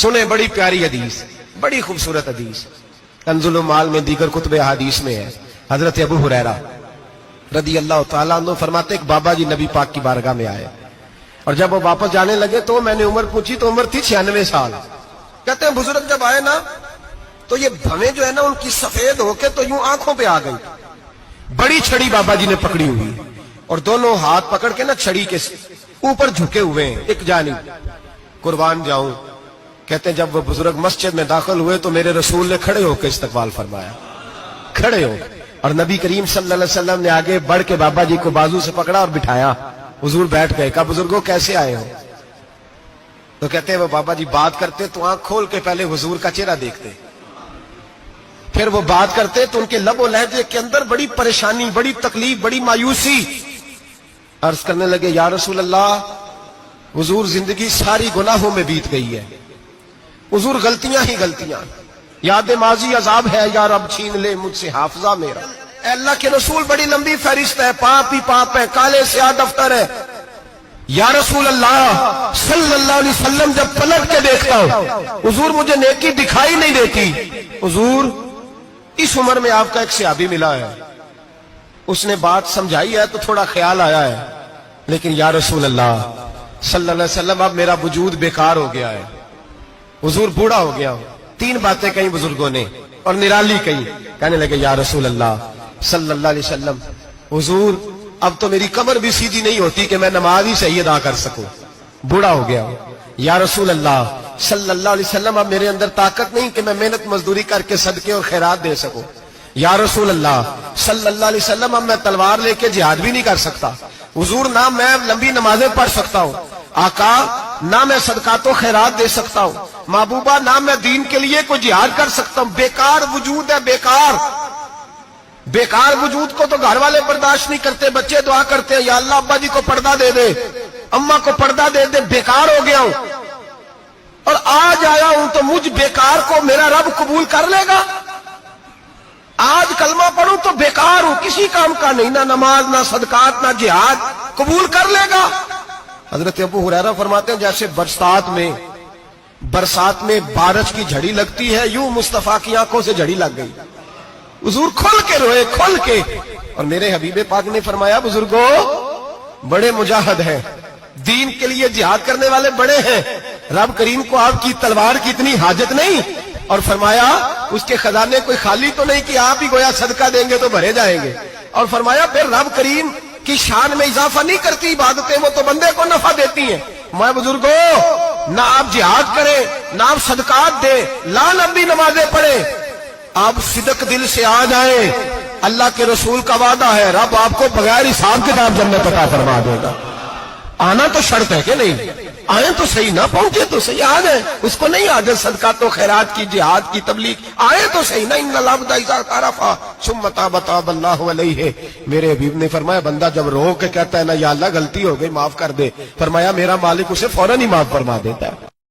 سنیں بڑی پیاری حدیث، بڑی خوبصورت حدیث، کنزُ المال میں دیگر کتب احادیث میں ہے۔ حضرت ابو ہریرہ رضی اللہ تعالیٰ عنہ فرماتے ایک بابا جی نبی پاک کی بارگاہ میں آئے، اور جب وہ واپس جانے لگے تو میں نے عمر پوچھی تو عمر تھی 96 سال۔ کہتے ہیں بزرگ جب آئے نا تو یہ بھویں جو ہے نا ان کی سفید ہو کے تو یوں آنکھوں پہ آ گئی، بڑی چھڑی بابا جی نے پکڑی ہوئی اور دونوں ہاتھ پکڑ کے نا چھڑی کے اوپر جھکے ہوئے ہیں ایک جانب، قربان جاؤں۔ کہتے ہیں جب وہ بزرگ مسجد میں داخل ہوئے تو میرے رسول نے کھڑے ہو کے استقبال فرمایا، کھڑے ہو، اور نبی کریم صلی اللہ علیہ وسلم نے آگے بڑھ کے بابا جی کو بازو سے پکڑا اور بٹھایا۔ حضور بیٹھ گئے، کہا بزرگوں کیسے آئے ہو؟ تو کہتے ہیں وہ بابا جی بات کرتے تو آنکھ کھول کے پہلے حضور کا چہرہ دیکھتے، پھر وہ بات کرتے تو ان کے لب و لہجے کے اندر بڑی پریشانی، بڑی تکلیف، بڑی مایوسی۔ عرض کرنے لگے یا رسول اللہ، حضور زندگی ساری گناہوں میں بیت گئی ہے، حضور غلطیاں ہی غلطیاں، یاد ماضی عذاب ہے، یا رب چھین لے مجھ سے حافظہ میرا۔ اے اللہ کے رسول بڑی لمبی فہرست ہے، پاپ ہی پاپ ہے، کالے سیاہ دفتر ہے۔ یا رسول اللہ صلی اللہ علیہ وسلم جب پلٹ کے دیکھتا ہوں حضور مجھے نیکی دکھائی نہیں دیتی۔ حضور اس عمر میں آپ کا ایک صحابی ملا ہے، اس نے بات سمجھائی ہے تو تھوڑا خیال آیا ہے، لیکن یا رسول اللہ صلی اللہ علیہ وسلم اب میرا وجود بیکار ہو گیا ہے، حضور بوڑھا ہو گیا ہوں۔ تین باتیں کہیں بزرگوں نے اور نرالی کہیں، کہنے لگے یا رسول اللہ صلی اللہ علیہ وسلم، حضور اب تو میری کمر بھی سیدھی نہیں ہوتی کہ میں نماز ہی صحیح ادا کر سکوں، بوڑھا ہو گیا ہوں۔ یا رسول اللہ صلی اللہ علیہ وسلم اب میرے اندر طاقت نہیں کہ میں محنت مزدوری کر کے صدقے اور خیرات دے سکوں۔ یا رسول اللہ صلی اللہ علیہ وسلم اب میں تلوار لے کے جہاد بھی نہیں کر سکتا، حضور نہ میں لمبی نمازیں پڑھ سکتا ہوں، آقا نہ میں صدقات و خیرات دے سکتا ہوں، محبوبہ نہ میں دین کے لیے کوئی جہاد کر سکتا ہوں، بیکار وجود ہے، بیکار بیکار وجود کو تو گھر والے برداشت نہیں کرتے، بچے دعا کرتے ہیں یا اللہ ابا جی کو پردہ دے دے، اماں کو پردہ دے دے، بیکار ہو گیا ہوں اور آج آیا ہوں تو مجھ بیکار کو میرا رب قبول کر لے گا؟ آج کلمہ پڑھوں تو بیکار ہوں، کسی کام کا نہیں، نہ نماز نہ صدقات نہ جہاد، قبول کر لے گا؟ حضرت ابو ہریرہ فرماتے ہیں جیسے برسات میں بارش کی جھڑی لگتی ہے، یوں مصطفیٰ کی آنکھوں سے جھڑی لگ گئی، حضور کھل کے روئے، کھل کے۔ اور میرے حبیب پاک نے فرمایا بزرگوں بڑے مجاہد ہیں، دین کے لیے جہاد کرنے والے بڑے ہیں، رب کریم کو آپ کی تلوار کی اتنی حاجت نہیں، اور فرمایا اس کے خزانے کوئی خالی تو نہیں کہ آپ ہی گویا صدقہ دیں گے تو بھرے جائیں گے، اور فرمایا پھر رب کریم کی شان میں اضافہ نہیں کرتی عبادتیں، وہ تو بندے کو نفع دیتی ہیں۔ میں بزرگوں نہ آپ جہاد کریں نہ آپ صدقات دیں، لا لمبی نمازیں پڑھیں، آپ صدق دل سے آ جائیں، اللہ کے رسول کا وعدہ ہے رب آپ کو بغیر حساب کتاب جنت عطا فرما دے گا۔ آنا تو شرط ہے کہ نہیں؟ آئیں تو صحیح، نہ پہنچے تو صحیح، آ جائیں، اس کو نہیں عادت صدقات و خیرات کی، جہاد کی، تبلیغ، آئیں تو صحیح، نہ ان العبد اذا اعترف ثم تاب تاب اللہ علیہ۔ میرے حبیب نے فرمایا بندہ جب رو کے کہتا ہے نا یا اللہ غلطی ہو گئی معاف کر دے، فرمایا میرا مالک اسے فوراً ہی معاف فرما دیتا ہے۔